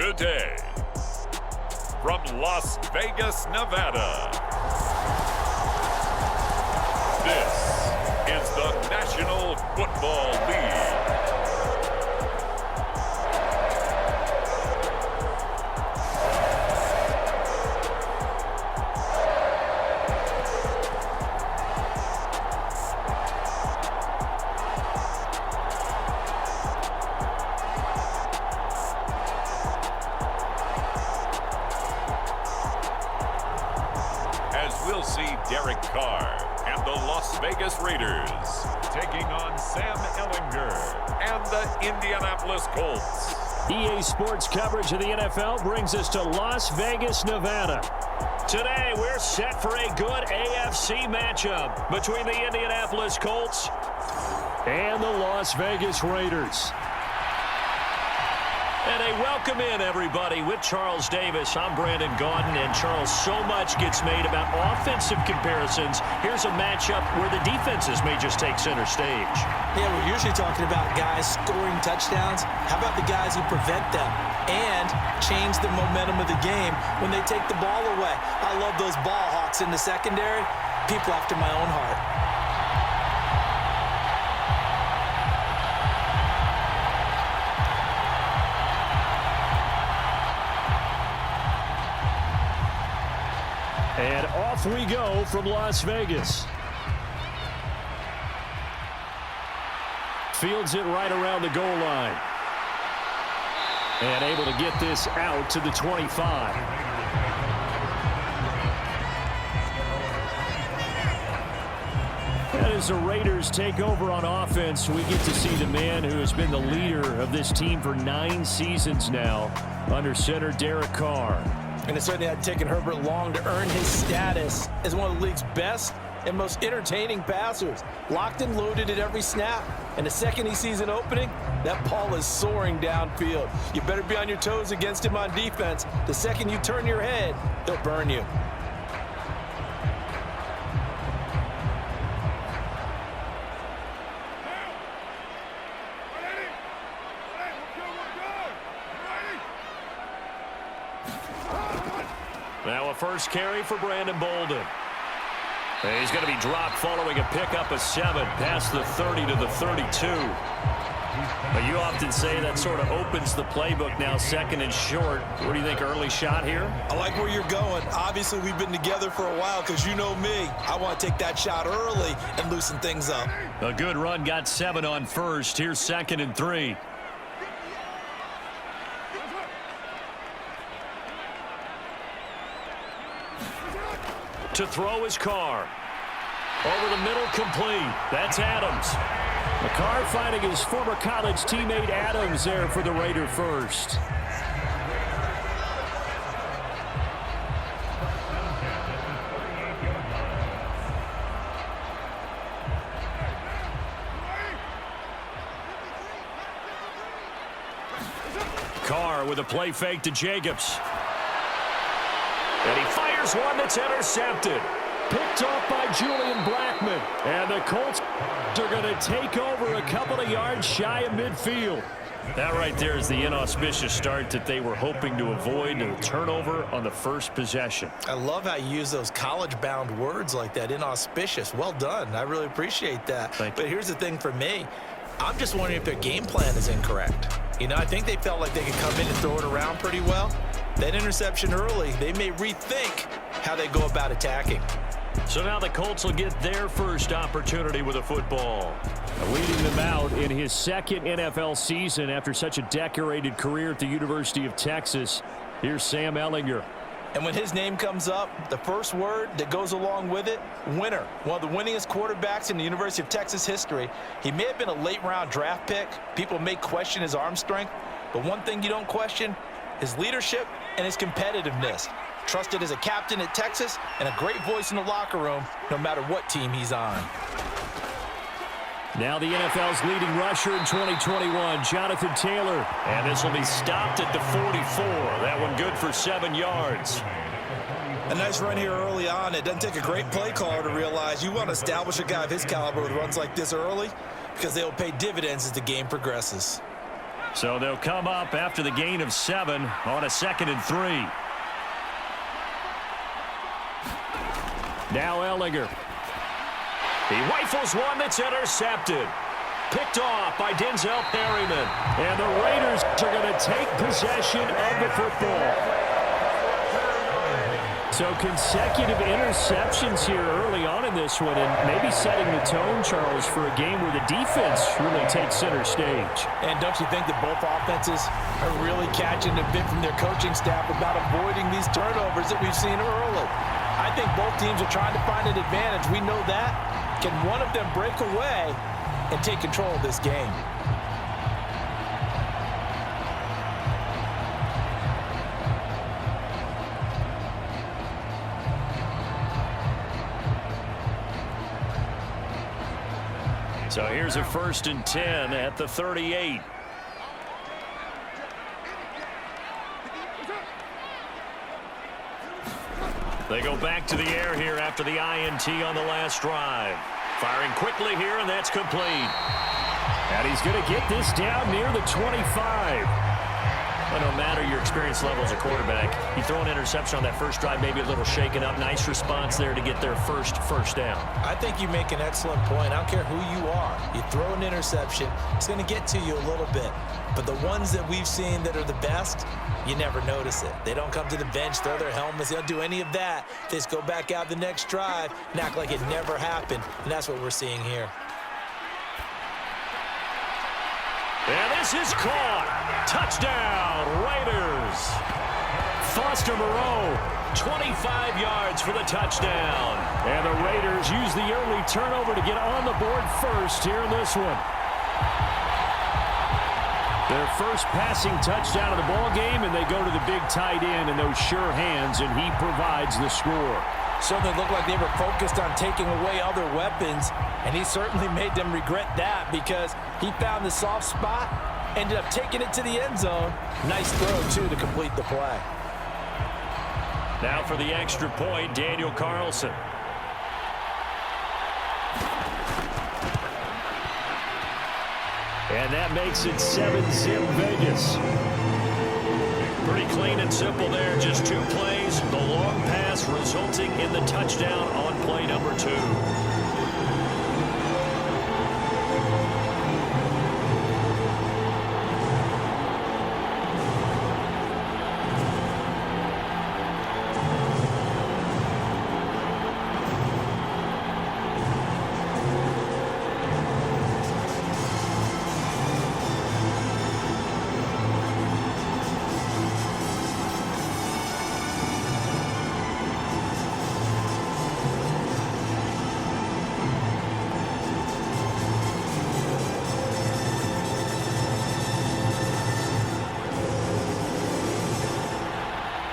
Today, from Las Vegas, Nevada, this is the National Football League. We'll see Derek Carr and the Las Vegas Raiders taking on Sam Ehlinger and the Indianapolis Colts. EA Sports coverage of the NFL brings us to Las Vegas, Nevada. Today, we're set for a good AFC matchup between the Indianapolis Colts and the Las Vegas Raiders. And a welcome in, everybody, with Charles Davis. I'm Brandon Gaudin, and Charles, so much gets made about offensive comparisons. Here's a matchup where the defenses may just take center stage. Yeah, we're usually talking about guys scoring touchdowns. How about the guys who prevent them and change the momentum of the game when they take the ball away? I love those ball hawks in the secondary. People after my own heart. And off we go from Las Vegas. Fields it right around the goal line. And able to get this out to the 25. And as the Raiders take over on offense, we get to see the man who has been the leader of this team for 9 seasons now, under center Derek Carr. And it certainly had taken Herbert long to earn his status as one of the league's best and most entertaining passers. Locked and loaded at every snap. And the second he sees an opening, that ball is soaring downfield. You better be on your toes against him on defense. The second you turn your head, he'll burn you. Now a first carry for Brandon Bolden. And he's going to be dropped following a pickup of 7 past the 30 to the 32. But you often say that sort of opens the playbook now, second and short. What do you think, early shot here? I like where you're going. Obviously, we've been together for a while because you know me. I want to take that shot early and loosen things up. A good run, got 7 on first. Here's 2nd and 3. To throw his Carr. Over the middle, complete. That's Adams. Carr finding his former college teammate Adams there for the Raider first. Carr with a play fake to Jacobs. And he fires one that's intercepted. Picked off by Julian Blackmon. And the Colts are going to take over a couple of yards shy of midfield. That right there is the inauspicious start that they were hoping to avoid, a turnover on the first possession. I love how you use those college-bound words like that, inauspicious. Well done. I really appreciate that. Thank you. But here's the thing for me. I'm just wondering if their game plan is incorrect. You know, I think they felt like they could come in and throw it around pretty well. That interception early, they may rethink how they go about attacking. So now the Colts will get their first opportunity with a football. Leading them out in his 2nd NFL season after such a decorated career at the University of Texas. Here's Sam Ehlinger. And when his name comes up, the first word that goes along with it, winner. One of the winningest quarterbacks in the University of Texas history. He may have been a late-round draft pick. People may question his arm strength. But one thing you don't question, his leadership and his competitiveness. Trusted as a captain at Texas and a great voice in the locker room no matter what team he's on. Now the NFL's leading rusher in 2021, Jonathan Taylor. And this will be stopped at the 44. That one good for 7 yards. A nice run here early on. It doesn't take a great play caller to realize you want to establish a guy of his caliber with runs like this early because they will pay dividends as the game progresses. So they'll come up after the gain of 7 on a 2nd and 3. Now Ellinger. He rifles one that's intercepted. Picked off by Denzel Perryman. And the Raiders are going to take possession of the football. So consecutive interceptions here early on in this one, and maybe setting the tone, Charles, for a game where the defense really takes center stage. And don't you think that both offenses are really catching a bit from their coaching staff about avoiding these turnovers that we've seen early? I think both teams are trying to find an advantage. We know that. Can one of them break away and take control of this game? So here's a 1st and 10 at the 38. They go back to the air here after the INT on the last drive. Firing quickly here, and that's complete. And he's going to get this down near the 25. Well, no matter your experience level as a quarterback, you throw an interception on that first drive, maybe a little shaken up. Nice response there to get their first down. I think you make an excellent point. I don't care who you are. You throw an interception, it's going to get to you a little bit. But the ones that we've seen that are the best, you never notice it. They don't come to the bench, throw their helmets. They don't do any of that. They just go back out the next drive and act like it never happened. And that's what we're seeing here. And this is caught. Touchdown, Raiders. Foster Moreau, 25 yards for the touchdown. And the Raiders use the early turnover to get on the board first here in this one. Their first passing touchdown of the ball game, and they go to the big tight end and those sure hands, and he provides the score. So they looked like they were focused on taking away other weapons, and he certainly made them regret that because he found the soft spot, ended up taking it to the end zone. Nice throw, too, to complete the play. Now for the extra point, Daniel Carlson. And that makes it 7-zip Vegas. Pretty clean and simple there. Just 2 plays. The long pass resulting in the touchdown on play number 2.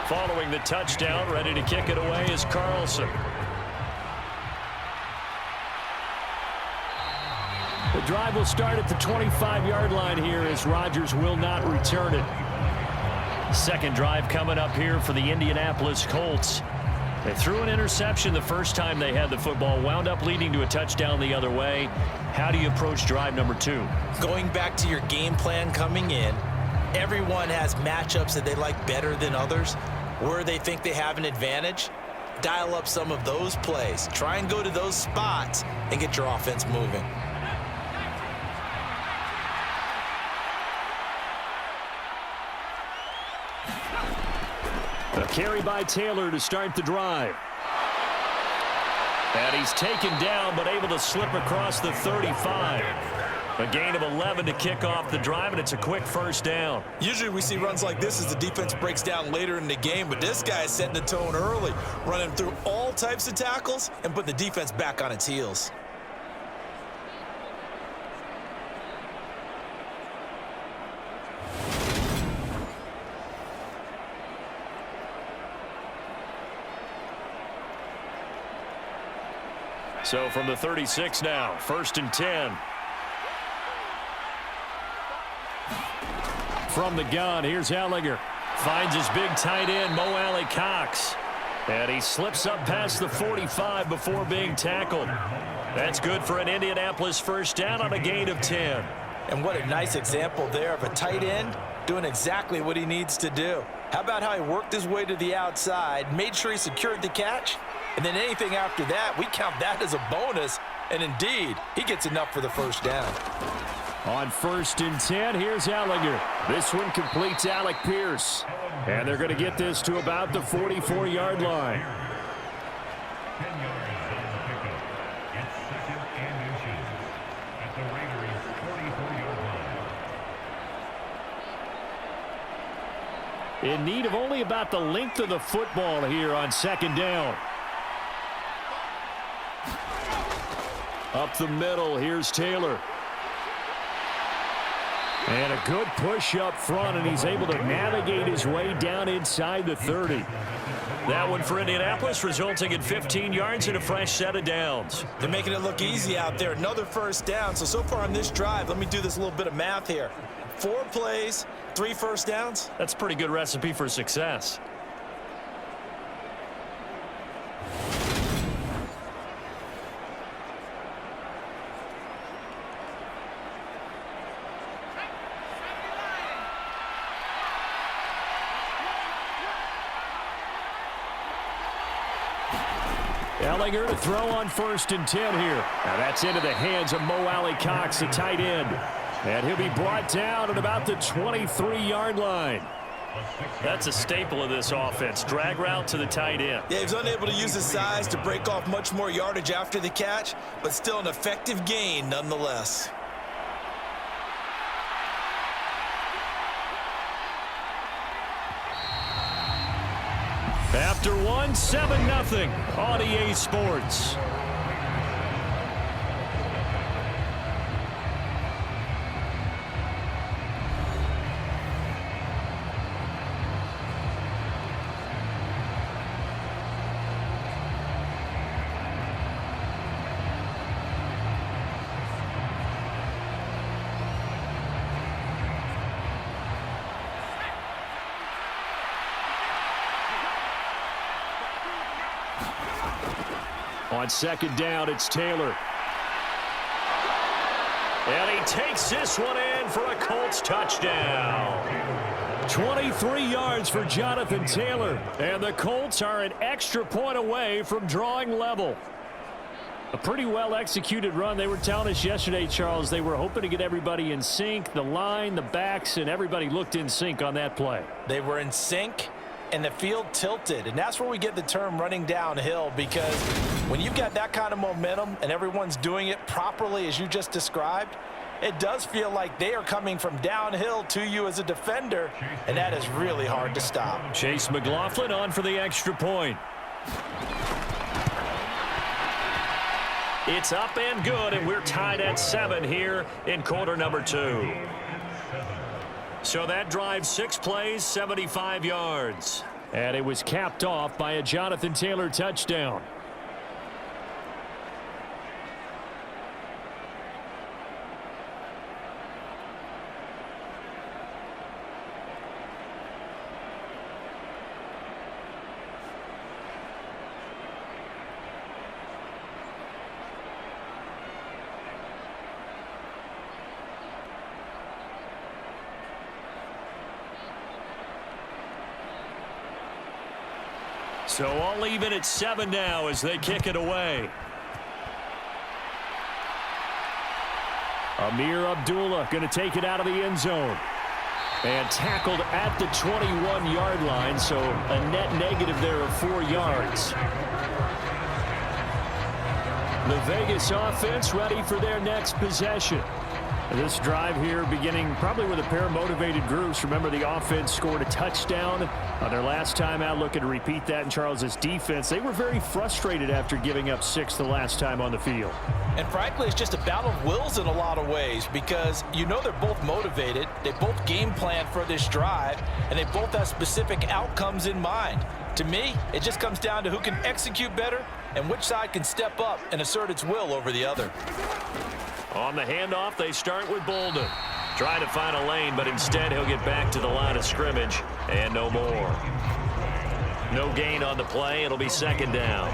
Following the touchdown, ready to kick it away is Carlson. The drive will start at the 25-yard line here as Rodgers will not return it. Second drive coming up here for the Indianapolis Colts. They threw an interception the first time they had the football, wound up leading to a touchdown the other way. How do you approach drive number 2? Going back to your game plan coming in, everyone has matchups that they like better than others. Where they think they have an advantage, dial up some of those plays. Try and go to those spots and get your offense moving. A carry by Taylor to start the drive. And he's taken down but able to slip across the 35. A gain of 11 to kick off the drive, and it's a quick first down. Usually we see runs like this as the defense breaks down later in the game, but this guy is setting the tone early, running through all types of tackles and putting the defense back on its heels. So from the 36 now, 1st and 10. From the gun, here's Ellinger. Finds his big tight end, Mo Alley-Cox. And he slips up past the 45 before being tackled. That's good for an Indianapolis first down on a gain of 10. And what a nice example there of a tight end doing exactly what he needs to do. How about how he worked his way to the outside, made sure he secured the catch, and then anything after that, we count that as a bonus. And indeed, he gets enough for the first down. On 1st and 10, here's Ellinger. This one completes Alec Pierce. And they're going to get this to about the 44-yard line. In need of only about the length of the football here on 2nd down. Up the middle, here's Taylor. And a good push up front, and he's able to navigate his way down inside the 30. That one for Indianapolis, resulting in 15 yards and a fresh set of downs. They're making it look easy out there. Another first down. So far on this drive, let me do this little bit of math here. 4 plays, 3 first downs. That's a pretty good recipe for success. Ellinger to throw on 1st and 10 here. Now that's into the hands of Mo Alley-Cox, the tight end. And he'll be brought down at about the 23-yard line. That's a staple of this offense. Drag route to the tight end. Yeah, he was unable to use his size to break off much more yardage after the catch, but still an effective gain nonetheless. After one, 7-0 on EA Sports. On 2nd down, it's Taylor. And he takes this one in for a Colts touchdown. 23 yards for Jonathan Taylor. And the Colts are an extra point away from drawing level. A pretty well-executed run. They were telling us yesterday, Charles, they were hoping to get everybody in sync. The line, the backs, and everybody looked in sync on that play. They were in sync, and the field tilted. And that's where we get the term running downhill, because when you've got that kind of momentum and everyone's doing it properly as you just described, it does feel like they are coming from downhill to you as a defender, and that is really hard to stop. Chase McLaughlin on for the extra point. It's up and good, and we're tied at 7 here in quarter number 2. So that drive, 6 plays, 75 yards. And it was capped off by a Jonathan Taylor touchdown. So all even at 7 now as they kick it away. Amir Abdullah going to take it out of the end zone. And tackled at the 21-yard line, so a net negative there of 4 yards. The Vegas offense ready for their next possession. This drive here beginning probably with a pair of motivated groups. Remember, the offense scored a touchdown on their last time out. Looking to repeat that in Charles's defense. They were very frustrated after giving up 6 the last time on the field. And frankly, it's just a battle of wills in a lot of ways, because you know they're both motivated. They both game plan for this drive, and they both have specific outcomes in mind. To me, it just comes down to who can execute better and which side can step up and assert its will over the other. On the handoff, they start with Bolden. Trying to find a lane, but instead he'll get back to the line of scrimmage and no more. No gain on the play. It'll be 2nd down.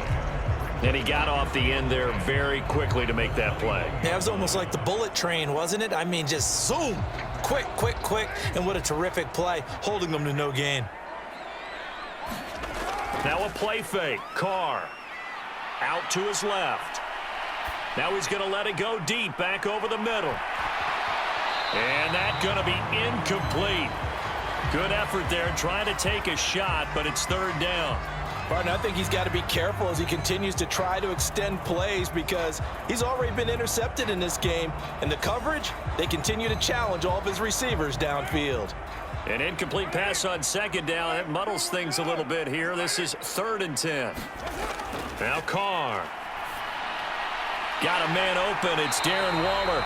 And he got off the end there very quickly to make that play. Yeah, it was almost like the bullet train, wasn't it? I mean, just zoom. Quick, quick, quick. And what a terrific play, holding them to no gain. Now a play fake. Carr out to his left. Now he's going to let it go deep, back over the middle. And that's going to be incomplete. Good effort there, trying to take a shot, but it's third down. Partner, I think he's got to be careful as he continues to try to extend plays because he's already been intercepted in this game. And the coverage, they continue to challenge all of his receivers downfield. An incomplete pass on second down. That muddles things a little bit here. This is 3rd and 10. Now Carr. Got a man open. It's Darren Waller.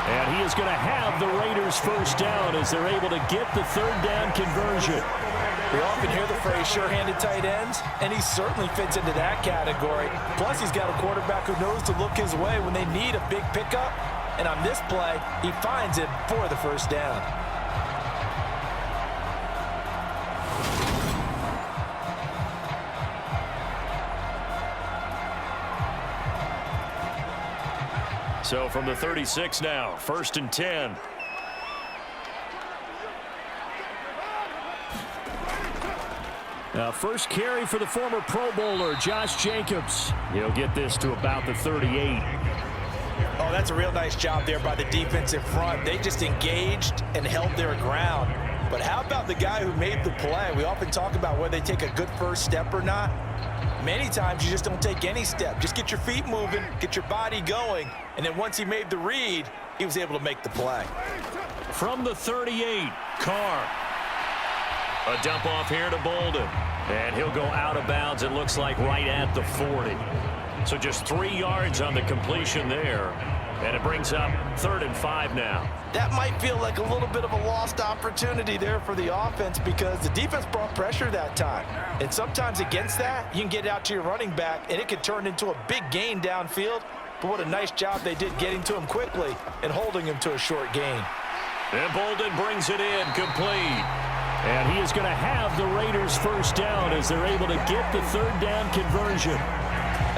And he is going to have the Raiders first down as they're able to get the third down conversion. We often hear the phrase sure-handed tight ends, and he certainly fits into that category. Plus, he's got a quarterback who knows to look his way when they need a big pickup. And on this play, he finds it for the first down. So from the 36 now, 1st and 10. First carry for the former Pro Bowler, Josh Jacobs. He'll get this to about the 38. Oh, that's a real nice job there by the defensive front. They just engaged and held their ground. But how about the guy who made the play? We often talk about whether they take a good first step or not. Many times you just don't take any step. Just get your feet moving, get your body going, and then once he made the read, he was able to make the play. From the 38, Carr. A dump off here to Bolden. And he'll go out of bounds, it looks like, right at the 40. So just 3 yards on the completion there. And it brings up 3rd and 5 now. That might feel like a little bit of a lost opportunity there for the offense because the defense brought pressure that time. And sometimes against that, you can get out to your running back, and it could turn into a big gain downfield. But what a nice job they did getting to him quickly and holding him to a short gain. And Bolden brings it in, complete. And he is going to have the Raiders first down as they're able to get the third down conversion.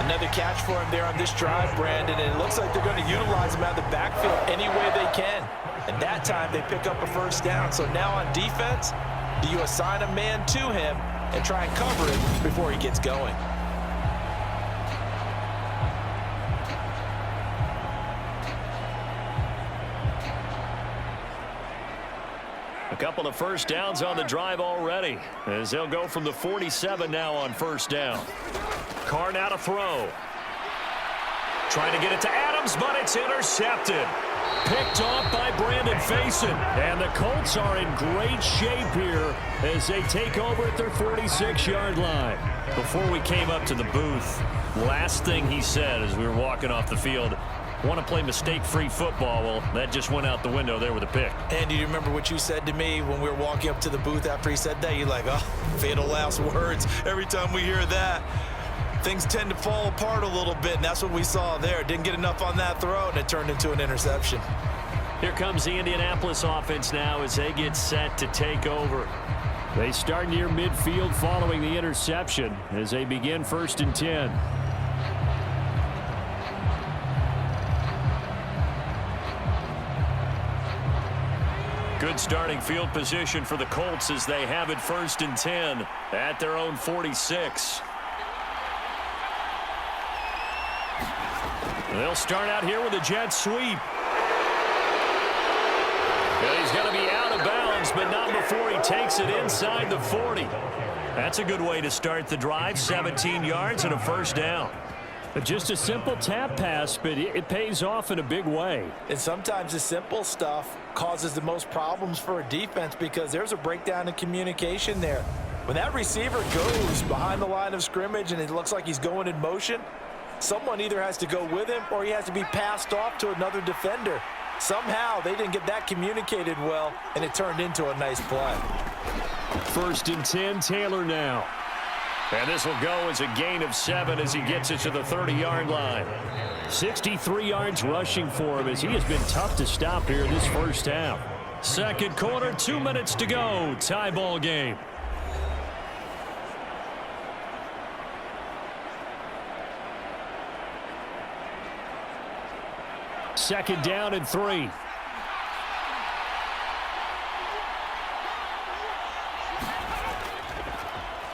Another catch for him there on this drive, Brandon, and it looks like they're going to utilize him out of the backfield any way they can. And that time they pick up a first down. So now on defense, do you assign a man to him and try and cover it before he gets going? A couple of first downs on the drive already as they'll go from the 47 now on first down. Carr now to throw. Trying to get it to Adams, but it's intercepted. Picked off by Brandon Faison. And the Colts are in great shape here as they take over at their 46-yard line. Before we came up to the booth, last thing he said as we were walking off the field, want to play mistake-free football. Well, that just went out the window there with a pick. And do you remember what you said to me when we were walking up to the booth after he said that? You're like, oh, fatal last words. Every time we hear that, things tend to fall apart a little bit, and that's what we saw there. Didn't get enough on that throw, and it turned into an interception. Here comes the Indianapolis offense now as they get set to take over. They start near midfield following the interception as they begin 1st and 10. Good starting field position for the Colts as they have it 1st and 10 at their own 46. They'll start out here with a jet sweep. And he's going to be out of bounds, but not before he takes it inside the 40. That's a good way to start the drive. 17 yards and a first down. Just a simple tap pass, but it pays off in a big way. And sometimes the simple stuff causes the most problems for a defense because there's a breakdown in communication there. When that receiver goes behind the line of scrimmage and it looks like he's going in motion, someone either has to go with him or he has to be passed off to another defender. Somehow they didn't get that communicated well, and it turned into a nice play. 1st and 10, Taylor now. And this will go as a gain of 7 as he gets it to the 30-yard line. 63 yards rushing for him as he has been tough to stop here in this first half. Second quarter, 2 minutes to go. Tie ball game. Second down and 3.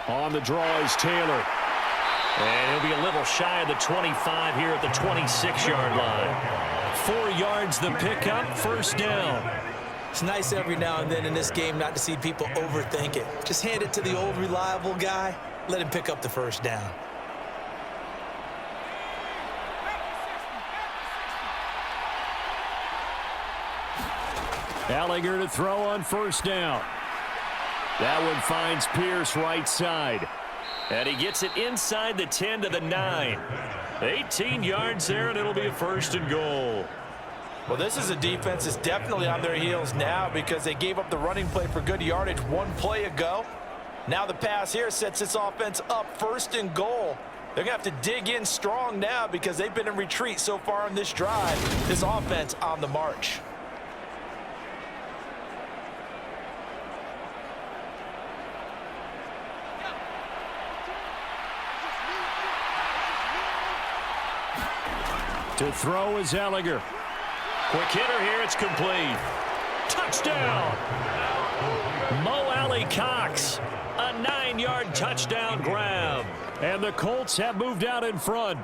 On the draw is Taylor. And he'll be a little shy of the 25 here at the 26-yard line. 4 yards the pickup, first down. It's nice every now and then in this game not to see people overthink it. Just hand it to the old reliable guy. Let him pick up the first down. Ellinger to throw on first down. That one finds Pierce right side. And he gets it inside the 10 to the 9. 18 yards there, and it'll be a first and goal. Well, this is a defense that's definitely on their heels now because they gave up the running play for good yardage one play ago. Now the pass here sets this offense up first and goal. They're going to have to dig in strong now because they've been in retreat so far in this drive. This offense on the march. To throw is Ellinger. Quick hitter here, it's complete. Touchdown! Mo Alley Cox. A 9-yard touchdown grab. And the Colts have moved out in front.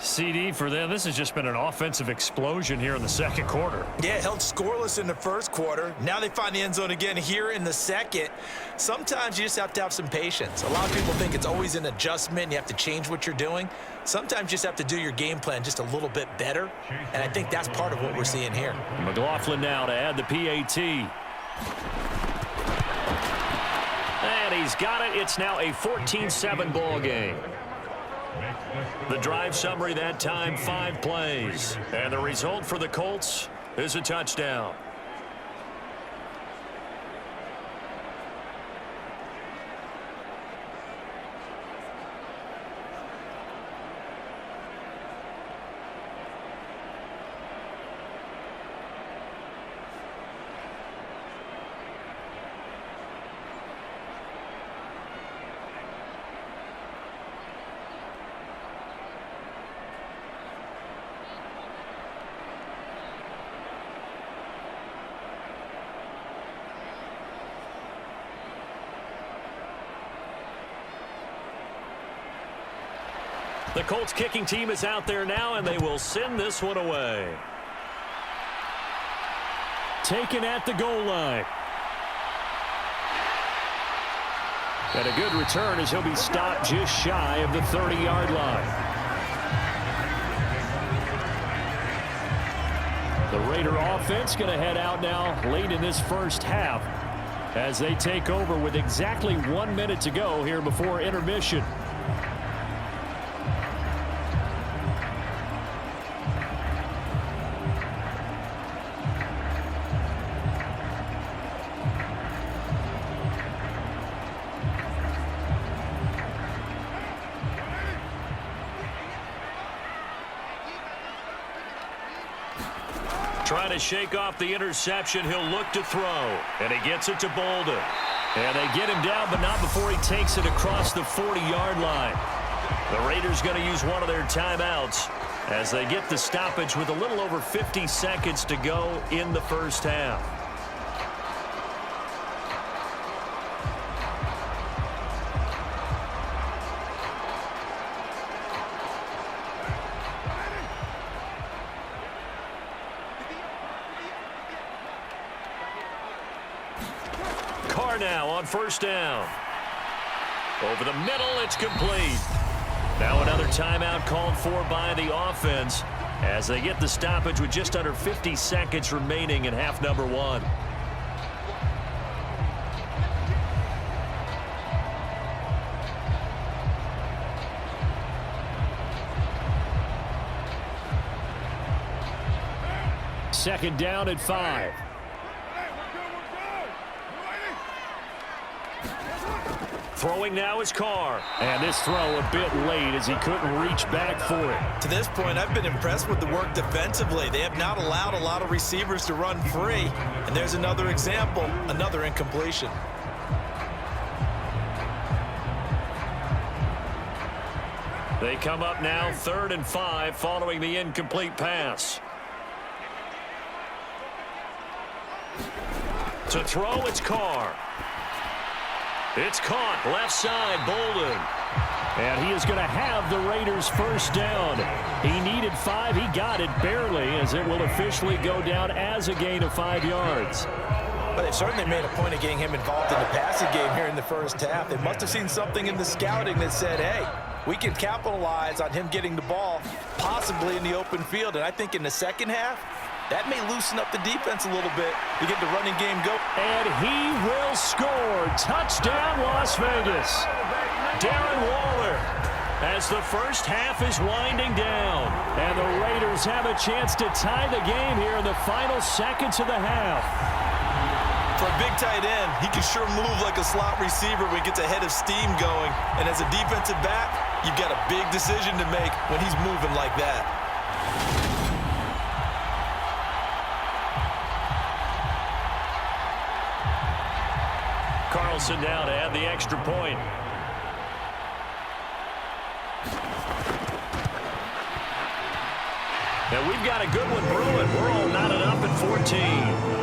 CD for them, this has just been an offensive explosion here in the second quarter. Yeah, held scoreless in the first quarter. Now they find the end zone again here in the second. Sometimes you just have to have some patience. A lot of people think it's always an adjustment. You have to change what you're doing. Sometimes you just have to do your game plan just a little bit better, and I think that's part of what we're seeing here. McLaughlin now to add the PAT. And he's got it. It's now a 14-7 ball game. The drive summary that time, 5 plays. And the result for the Colts is a touchdown. The Colts kicking team is out there now, and they will send this one away. Taken at the goal line. And a good return as he'll be stopped just shy of the 30-yard line. The Raider offense going to head out now late in this first half as they take over with exactly 1 minute to go here before intermission. Trying to shake off the interception. He'll look to throw. And he gets it to Bolden. And they get him down, but not before he takes it across the 40-yard line. The Raiders going to use one of their timeouts as they get the stoppage with a little over 50 seconds to go in the first half. Now on first down. Over the middle, it's complete. Now another timeout called for by the offense as they get the stoppage with just under 50 seconds remaining in half number 1. Second down at 5. Throwing now is Carr. And this throw a bit late as he couldn't reach back for it. To this point, I've been impressed with the work defensively. They have not allowed a lot of receivers to run free. And there's another example, another incompletion. They come up now 3rd and 5 following the incomplete pass. To throw, it's Carr. It's caught left side, Bolden. And he is going to have the Raiders first down. He needed 5. He got it barely, as it will officially go down as a gain of 5 yards. But they certainly made a point of getting him involved in the passing game here in the first half. They must have seen something in the scouting that said, hey, we can capitalize on him getting the ball, possibly in the open field. And I think in the second half, that may loosen up the defense a little bit to get the running game going. And he will score. Touchdown, Las Vegas. Darren Waller, as the first half is winding down. And the Raiders have a chance to tie the game here in the final seconds of the half. For a big tight end, he can sure move like a slot receiver when he gets a head of steam going. And as a defensive back, you've got a big decision to make when he's moving like that. Carlson down to add the extra point. And we've got a good one brewing. We're all knotted up at 14.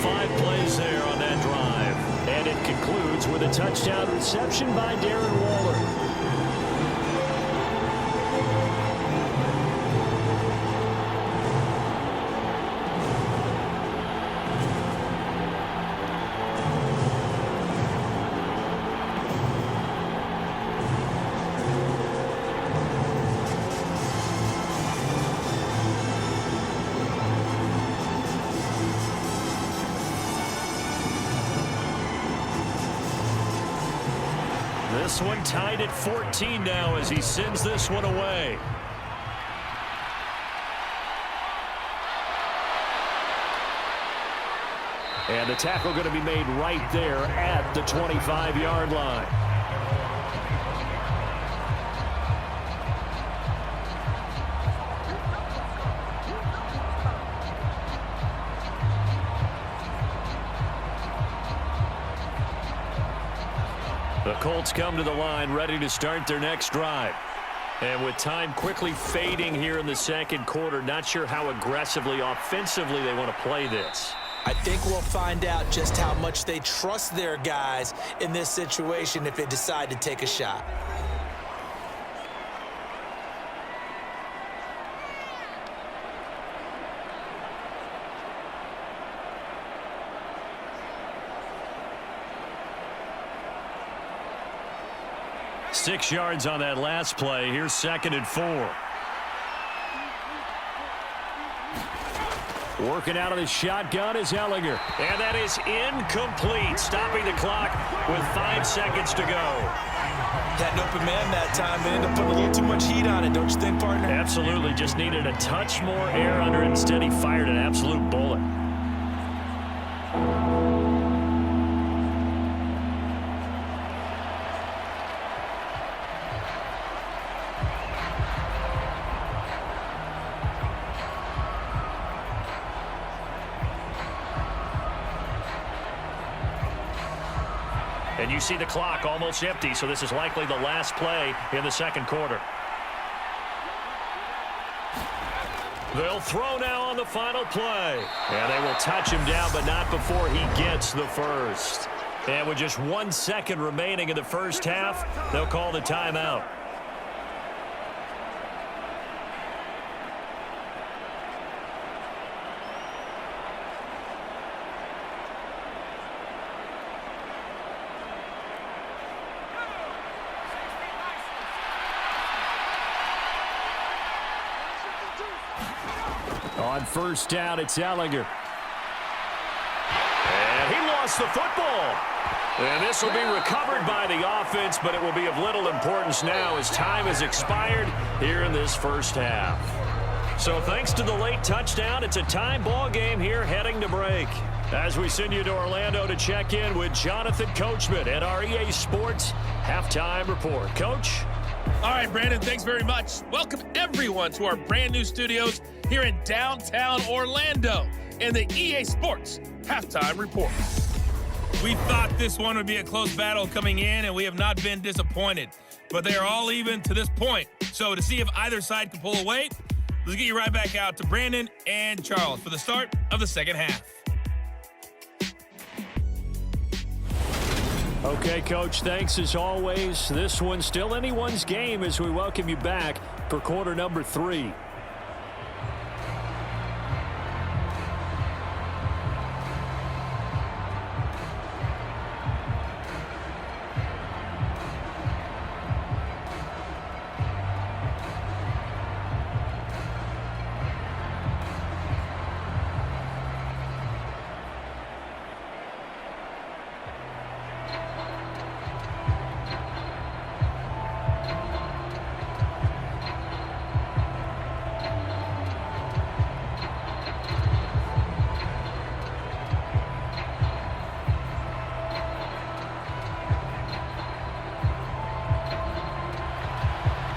5 plays there on that drive. And it concludes with a touchdown reception by Darren Waller. This one tied at 14 now as he sends this one away. And the tackle going to be made right there at the 25-yard line. The Colts come to the line ready to start their next drive. And with time quickly fading here in the second quarter, not sure how aggressively, offensively they want to play this. I think we'll find out just how much they trust their guys in this situation if they decide to take a shot. Six yards on that last play. Here's 2nd and 4. Working out of the shotgun is Ellinger. And that is incomplete. Stopping the clock with 5 seconds to go. Had an open man that time. They ended up putting a little too much heat on it, don't you think, partner? Absolutely. Just needed a touch more air under it. Instead, he fired an absolute bullet. And you see the clock almost empty, so this is likely the last play in the second quarter. They'll throw now on the final play. And they will touch him down, but not before he gets the first. And with just 1 second remaining in the first half, they'll call the timeout. On first down, it's Ellinger. And he lost the football. And this will be recovered by the offense, but it will be of little importance now as time has expired here in this first half. So thanks to the late touchdown, it's a tie ball game here heading to break. As we send you to Orlando to check in with Jonathan Coachman at our EA Sports Halftime Report. Coach? All right, Brandon, thanks very much. Welcome, everyone, to our brand new studios here in downtown Orlando in the EA Sports Halftime Report. We thought this one would be a close battle coming in, and we have not been disappointed. but they are all even to this point. So to see if either side can pull away, let's get you right back out to Brandon and Charles for the start of the second half. Okay, Coach, thanks as always. This one's still anyone's game as we welcome you back for quarter number 3.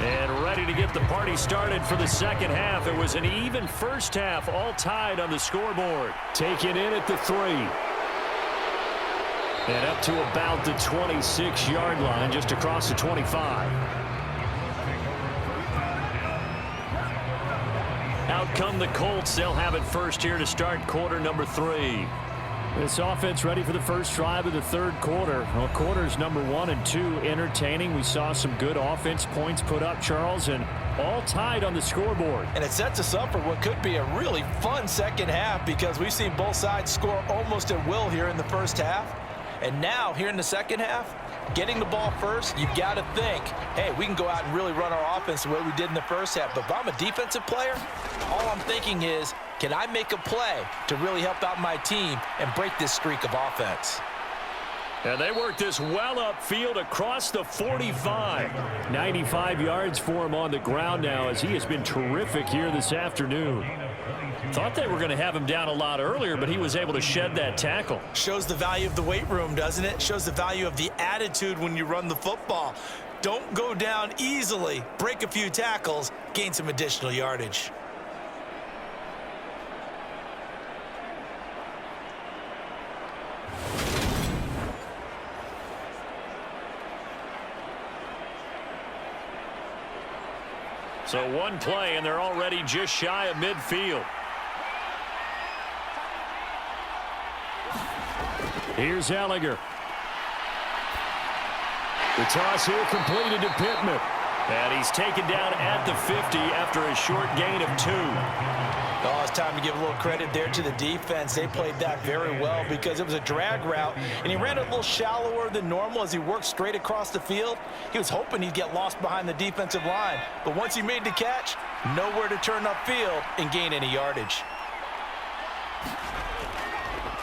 And ready to get the party started for the second half. It was an even first half, all tied on the scoreboard. Taken in at the 3. And up to about the 26-yard line, just across the 25. Out come the Colts. They'll have it first here to start quarter number 3. This offense ready for the first drive of the third quarter. Well, quarters number 1 and 2 entertaining. We saw some good offense points put up, Charles, and all tied on the scoreboard. And it sets us up for what could be a really fun second half because we've seen both sides score almost at will here in the first half. And now, here in the second half, getting the ball first, you've got to think, hey, we can go out and really run our offense the way we did in the first half. But if I'm a defensive player, all I'm thinking is, can I make a play to really help out my team and break this streak of offense? And they work this well upfield across the 45. 95 yards for him on the ground now as he has been terrific here this afternoon. Thought they were going to have him down a lot earlier, but he was able to shed that tackle. Shows the value of the weight room, doesn't it? Shows the value of the attitude when you run the football. Don't go down easily. Break a few tackles, gain some additional yardage. So one play, and they're already just shy of midfield. Here's Ellinger. The toss here completed to Pittman. And he's taken down at the 50 after a short gain of 2. Oh, it's time to give a little credit there to the defense. They played that very well because it was a drag route, and he ran it a little shallower than normal as he worked straight across the field. He was hoping he'd get lost behind the defensive line, but once he made the catch, nowhere to turn upfield and gain any yardage.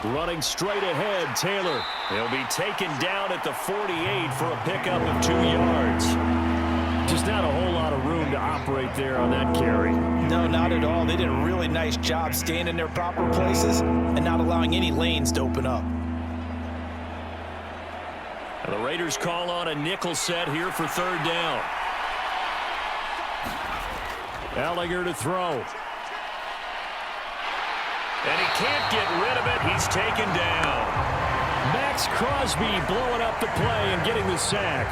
Running straight ahead, Taylor. He'll be taken down at the 48 for a pickup of 2 yards. Just not a whole lot of room to operate there on that carry. No, not at all. They did a really nice job staying in their proper places and not allowing any lanes to open up. And the Raiders call on a nickel set here for third down. Ellinger to throw. And he can't get rid of it. He's taken down. Max Crosby blowing up the play and getting the sack.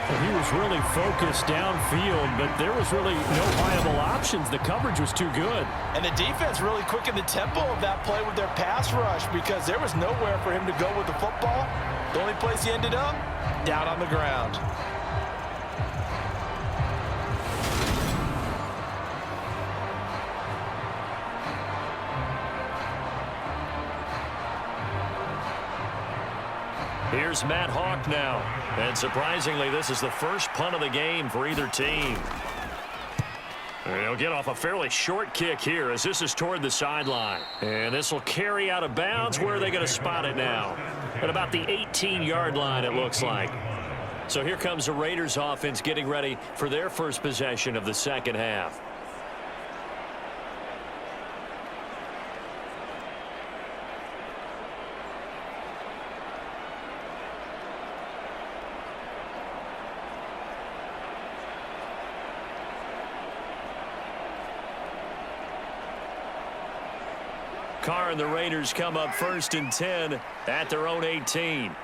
And he was really focused downfield, but there was really no viable options. The coverage was too good. And the defense really quickened the tempo of that play with their pass rush because there was nowhere for him to go with the football. The only place he ended up, down on the ground. Here's Matt Hawk now. And surprisingly, this is the first punt of the game for either team. They'll get off a fairly short kick here as this is toward the sideline. And this will carry out of bounds. Where are they going to spot it now? At about the 18-yard line, it looks like. So here comes the Raiders offense getting ready for their first possession of the second half. Carr and the Raiders come up 1st and 10 at their own 18.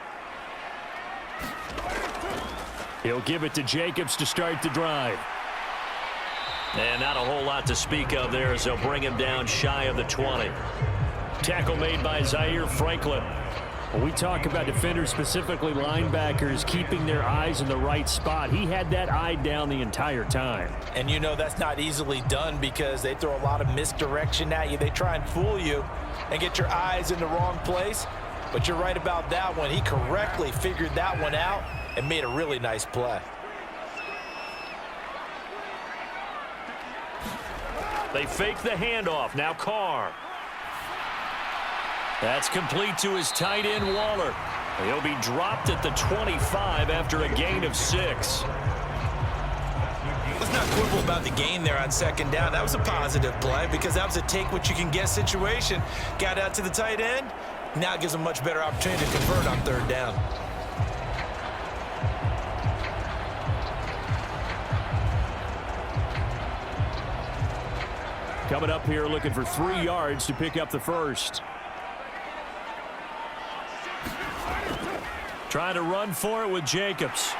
He'll give it to Jacobs to start the drive. And not a whole lot to speak of there as they'll bring him down shy of the 20. Tackle made by Zaire Franklin. When we talk about defenders, specifically linebackers, keeping their eyes in the right spot, he had that eye down the entire time. And you know that's not easily done because they throw a lot of misdirection at you. They try and fool you and get your eyes in the wrong place. But you're right about that one. He correctly figured that one out and made a really nice play. They fake the handoff. Now Carr. That's complete to his tight end, Waller. He'll be dropped at the 25 after a gain of 6. Let's not quibble about the gain there on second down. That was a positive play because that was a take-what-you-can-get situation. Got out to the tight end. Now it gives him a much better opportunity to convert on third down. Coming up here looking for 3 yards to pick up the first. Trying to run for it with Jacobs.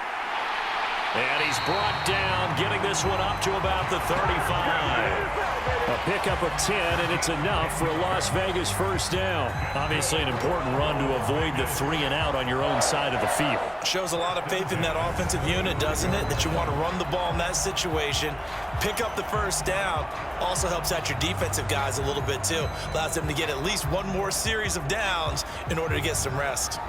And he's brought down, getting this one up to about the 35. A pickup of 10, and it's enough for a Las Vegas first down. Obviously an important run to avoid the 3-and-out on your own side of the field. Shows a lot of faith in that offensive unit, doesn't it? That you want to run the ball in that situation. Pick up the first down. Also helps out your defensive guys a little bit, too. Allows them to get at least one more series of downs in order to get some rest.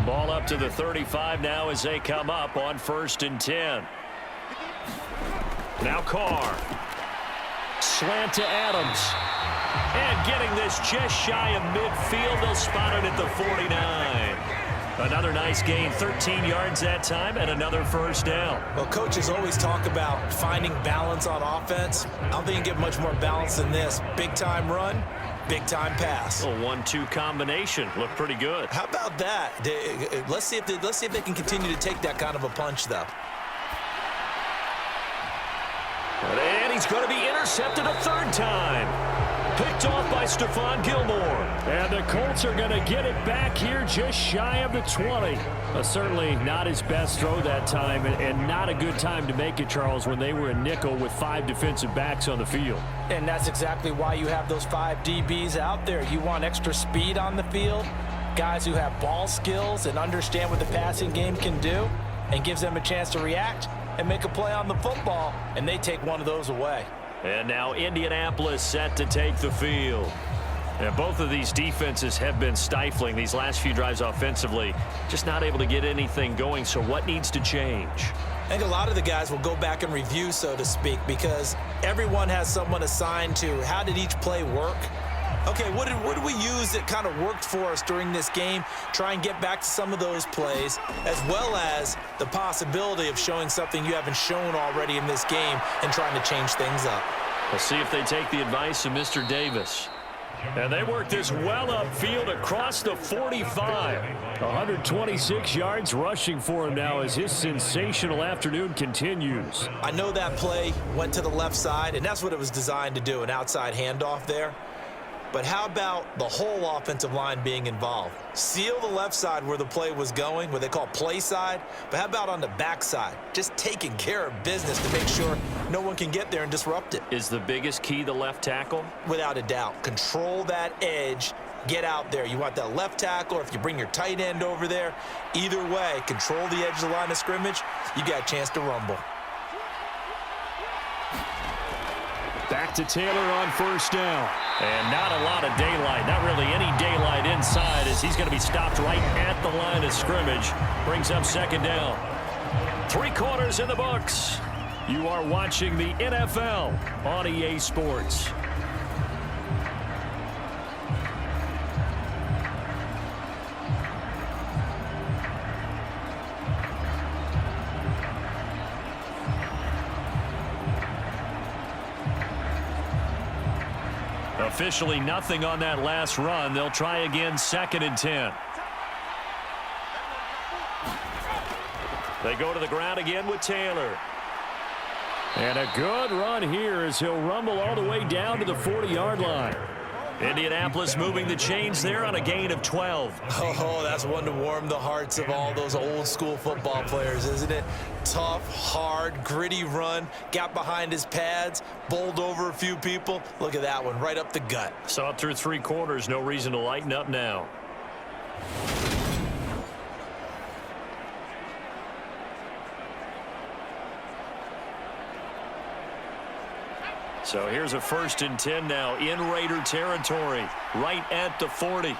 Ball up to the 35 now as they come up on 1st and 10. Now Carr. Slant to Adams. And getting this just shy of midfield. They'll spot it at the 49. Another nice gain, 13 yards that time, and another first down. Well, coaches always talk about finding balance on offense. I don't think you get much more balance than this. Big-time run, big-time pass. A 1-2 combination. Looked pretty good. How about that? Let's see if they can continue to take that kind of a punch, though. And he's going to be intercepted a 3rd time. Picked off by Stephon Gilmore. And the Colts are going to get it back here just shy of the 20. Certainly not his best throw that time, and not a good time to make it, Charles, when they were a nickel with 5 defensive backs on the field. And that's exactly why you have those 5 DBs out there. You want extra speed on the field, guys who have ball skills and understand what the passing game can do, and gives them a chance to react and make a play on the football, and they take one of those away. And now Indianapolis set to take the field. And both of these defenses have been stifling these last few drives offensively. Just not able to get anything going, so what needs to change? I think a lot of the guys will go back and review, so to speak, because everyone has someone assigned to how did each play work. Okay, what did we use that kind of worked for us during this game? Try and get back to some of those plays, as well as the possibility of showing something you haven't shown already in this game and trying to change things up. We'll see if they take the advice of Mr. Davis. And they work this well upfield across the 45. 126 yards rushing for him now as his sensational afternoon continues. I know that play went to the left side, and that's what it was designed to do, an outside handoff there. But how about the whole offensive line being involved? Seal the left side where the play was going, what they call play side. But how about on the back side? Just taking care of business to make sure no one can get there and disrupt it. Is the biggest key the left tackle? Without a doubt. Control that edge. Get out there. You want that left tackle, or if you bring your tight end over there, either way, control the edge of the line of scrimmage, you got a chance to rumble. Back to Taylor on 1st down. And not a lot of daylight, not really any daylight inside, as he's going to be stopped right at the line of scrimmage. Brings up 2nd down. 3 quarters in the books. You are watching the NFL on EA Sports. Officially nothing on that last run. They'll try again 2nd and 10. They go to the ground again with Taylor. And a good run here as he'll rumble all the way down to the 40-yard line. Indianapolis moving the chains there on a gain of 12. Oh, that's one to warm the hearts of all those old-school football players, isn't it? Tough, hard, gritty run, got behind his pads, bowled over a few people. Look at that one, right up the gut. Saw it through 3 quarters, no reason to lighten up now. So here's a 1st and 10 now in Raider territory, right at the 40.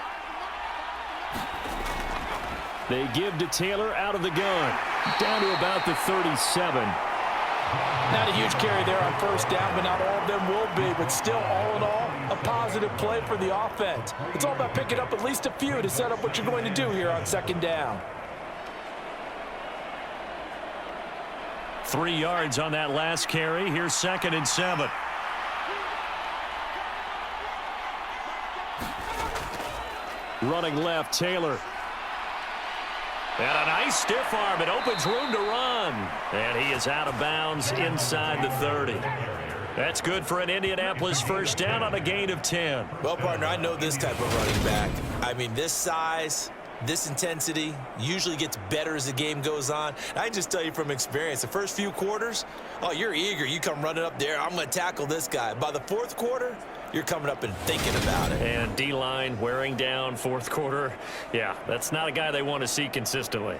They give to Taylor out of the gun, down to about the 37. Not a huge carry there on 1st down, but not all of them will be. But still, all in all, a positive play for the offense. It's all about picking up at least a few to set up what you're going to do here on 2nd down. 3 yards on that last carry. Here's 2nd and 7. Running left, Taylor. And a nice stiff arm. It opens room to run. And he is out of bounds inside the 30. That's good for an Indianapolis 1st down on a gain of 10. Well, partner, I know this type of running back. I mean, this size, this intensity usually gets better as the game goes on. And I can just tell you from experience, the first few quarters, oh, you're eager. You come running up there, I'm going to tackle this guy. By the 4th quarter, you're coming up and thinking about it. And D-line wearing down 4th quarter. Yeah, that's not a guy they want to see consistently.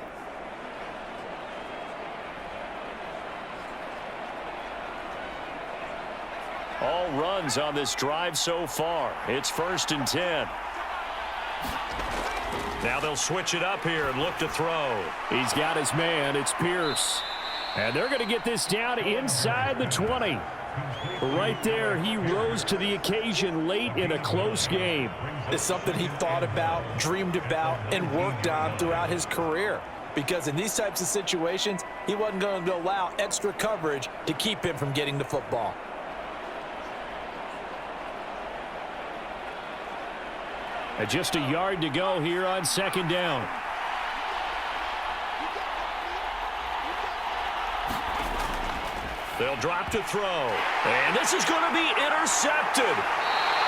All runs on this drive so far. It's 1st and 10. Now they'll switch it up here and look to throw. He's got his man. It's Pierce. And they're going to get this down inside the 20. Right there, he rose to the occasion late in a close game. It's something he thought about, dreamed about, and worked on throughout his career. Because in these types of situations, he wasn't going to allow extra coverage to keep him from getting the football. And just a yard to go here on 2nd down. They'll drop to throw. And this is going to be intercepted.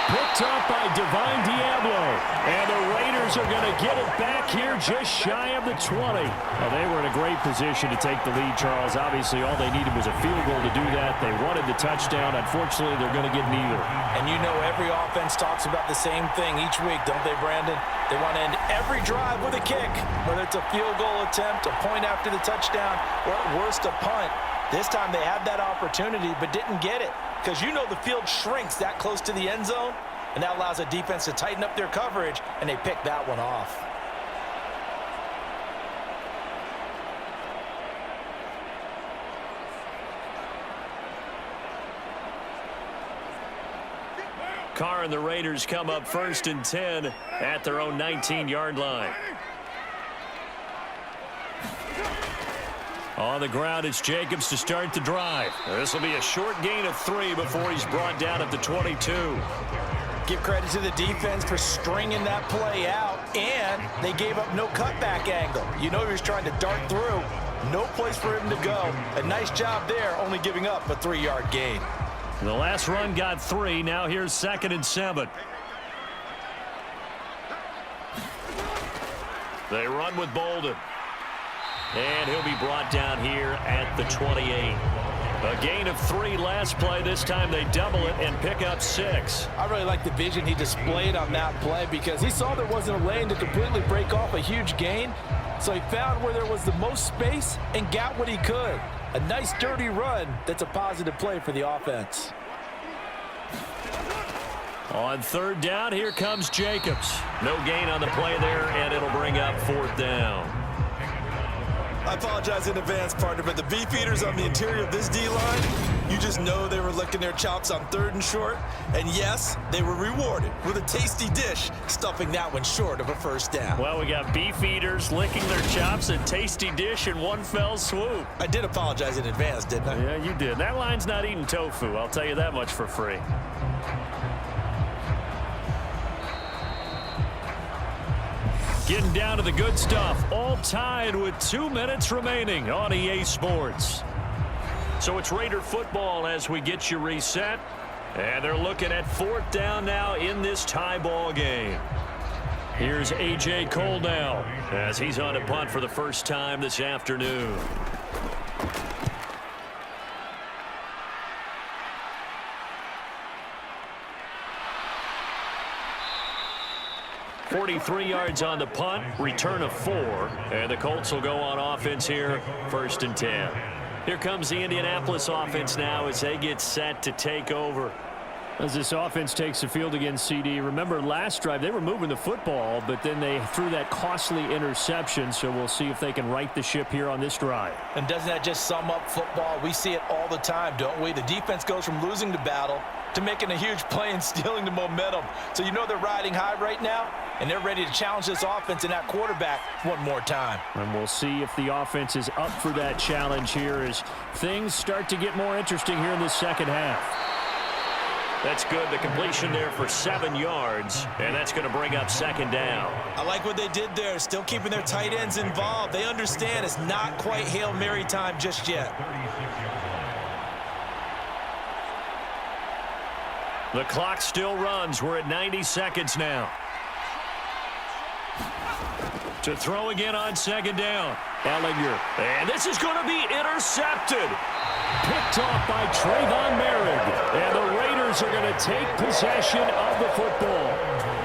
Picked up by Divine Diablo. And the Raiders are going to get it back here just shy of the 20. Well, they were in a great position to take the lead, Charles. Obviously, all they needed was a field goal to do that. They wanted the touchdown. Unfortunately, they're going to get neither. And you know every offense talks about the same thing each week, don't they, Brandon? They want to end every drive with a kick, whether it's a field goal attempt, a point after the touchdown, or at worst, a punt. This time they had that opportunity but didn't get it because you know the field shrinks that close to the end zone, and that allows a defense to tighten up their coverage, and they pick that one off. Carr and the Raiders come up 1st and 10 at their own 19-yard line. On the ground, it's Jacobs to start the drive. This will be a short gain of 3 before he's brought down at the 22. Give credit to the defense for stringing that play out, and they gave up no cutback angle. You know he was trying to dart through. No place for him to go. A nice job there, only giving up a 3-yard gain. The last run got 3. Now here's 2nd and 7. They run with Bolden. And he'll be brought down here at the 28. A gain of 3 last play. This time they double it and pick up 6. I really like the vision he displayed on that play because he saw there wasn't a lane to completely break off a huge gain. So he found where there was the most space and got what he could. A nice dirty run that's a positive play for the offense. On 3rd down, here comes Jacobs. No gain on the play there, and it'll bring up 4th down. I apologize in advance, partner, but the beef eaters on the interior of this D-line, you just know they were licking their chops on 3rd and short. And yes, they were rewarded with a tasty dish, stuffing that one short of a 1st down. Well, we got beef eaters licking their chops, a tasty dish in one fell swoop. I did apologize in advance, didn't I? Yeah, you did. That line's not eating tofu, I'll tell you that much for free. Getting down to the good stuff. All tied with 2 minutes remaining on EA Sports. So it's Raider football as we get you reset. And they're looking at 4th down now in this tie ball game. Here's A.J. Cole now as he's on a punt for the first time this afternoon. .43 yards on the punt, return of 4, and the Colts will go on offense here, 1st and 10. Here comes the Indianapolis offense now as they get set to take over. As this offense takes the field against CD, remember last drive they were moving the football, but then they threw that costly interception, so we'll see if they can right the ship here on this drive. And doesn't that just sum up football? We see it all the time, don't we? The defense goes from losing the battle to making a huge play and stealing the momentum. So you know they're riding high right now, and they're ready to challenge this offense and that quarterback one more time. And we'll see if the offense is up for that challenge here as things start to get more interesting here in this second half. That's good. The completion there for 7 yards, and that's going to bring up 2nd down. I like what they did there, still keeping their tight ends involved. They understand it's not quite Hail Mary time just yet. The clock still runs. We're at 90 seconds now. To throw again on 2nd down. Ellinger. And this is going to be intercepted. Picked off by Trayvon Merrick. And the Raiders are going to take possession of the football.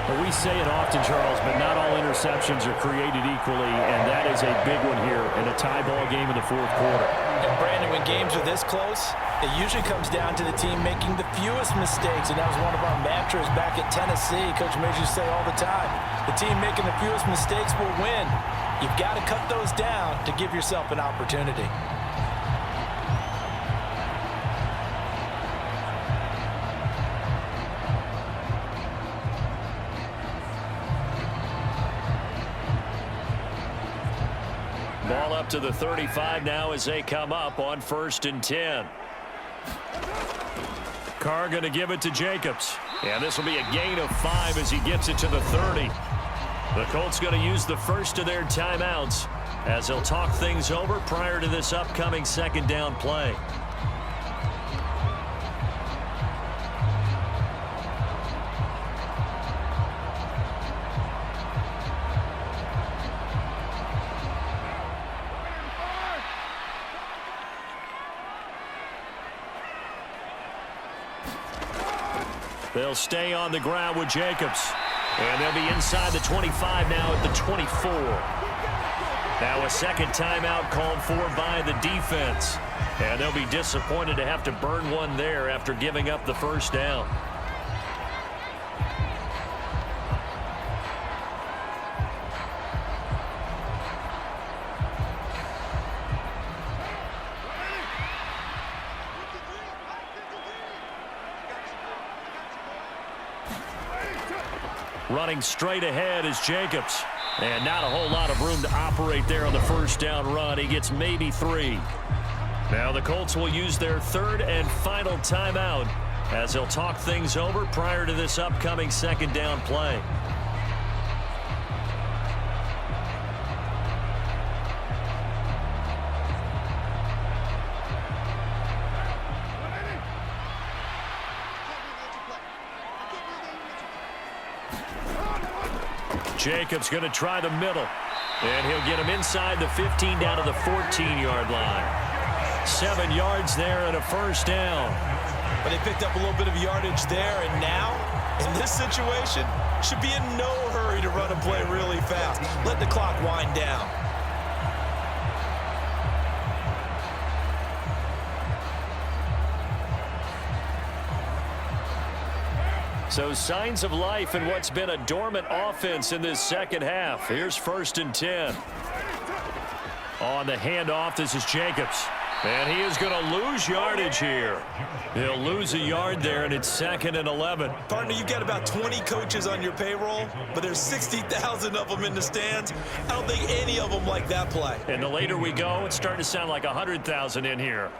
But we say it often, Charles, but not all interceptions are created equally, and that is a big one here in a tie ball game in the 4th quarter. And Brandon, when games are this close, it usually comes down to the team making the fewest mistakes, and that was one of our mantras back at Tennessee. Coach made you say all the time, the team making the fewest mistakes will win. You've got to cut those down to give yourself an opportunity. Ball up to the 35 now as they come up on 1st and 10. Carr going to give it to Jacobs. And this will be a gain of 5 as he gets it to the 30. The Colts going to use the first of their timeouts as they'll talk things over prior to this upcoming 2nd down play. They'll stay on the ground with Jacobs. And they'll be inside the 25 now at the 24. Now a 2nd timeout called for by the defense. And they'll be disappointed to have to burn one there after giving up the 1st down. Running straight ahead is Jacobs. And not a whole lot of room to operate there on the 1st down run. He gets maybe 3. Now the Colts will use their 3rd and final timeout as they'll talk things over prior to this upcoming 2nd down play. Jacobs going to try the middle. And he'll get him inside the 15 down to the 14-yard line. 7 yards there and a 1st down. But they picked up a little bit of yardage there, and now, in this situation, should be in no hurry to run a play really fast. Let the clock wind down. So signs of life in what's been a dormant offense in this 2nd half. Here's 1st and 10. On the handoff, this is Jacobs. And he is going to lose yardage here. He'll lose a yard there, and it's 2nd and 11. Partner, you've got about 20 coaches on your payroll, but there's 60,000 of them in the stands. I don't think any of them like that play. And the later we go, it's starting to sound like 100,000 in here.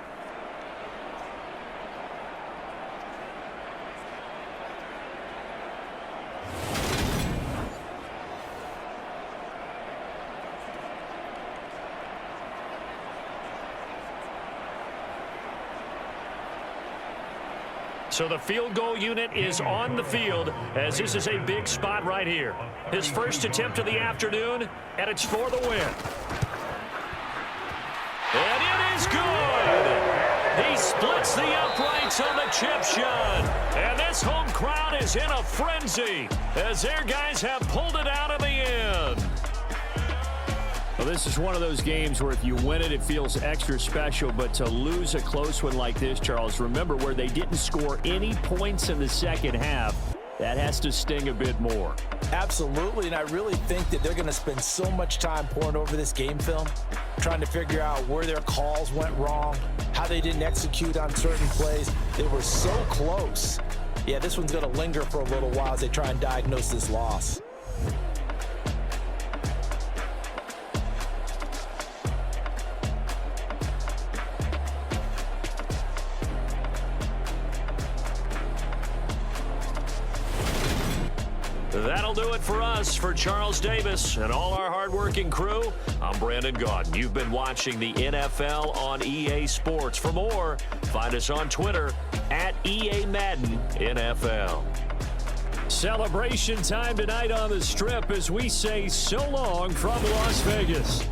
So the field goal unit is on the field as this is a big spot right here. His first attempt of the afternoon, and it's for the win. And it is good. He splits the uprights on the chip shot. And this home crowd is in a frenzy as their guys have pulled it out of the end. Well, this is one of those games where if you win it, it feels extra special. But to lose a close one like this, Charles, remember where they didn't score any points in the second half, that has to sting a bit more. Absolutely, and I really think that they're going to spend so much time poring over this game film, trying to figure out where their calls went wrong, how they didn't execute on certain plays. They were so close. Yeah, this one's going to linger for a little while as they try and diagnose this loss. That'll do it for us. For Charles Davis and all our hardworking crew, I'm Brandon Gaudin. You've been watching the NFL on EA Sports. For more, find us on Twitter at EA Madden NFL. Celebration time tonight on the Strip as we say so long from Las Vegas.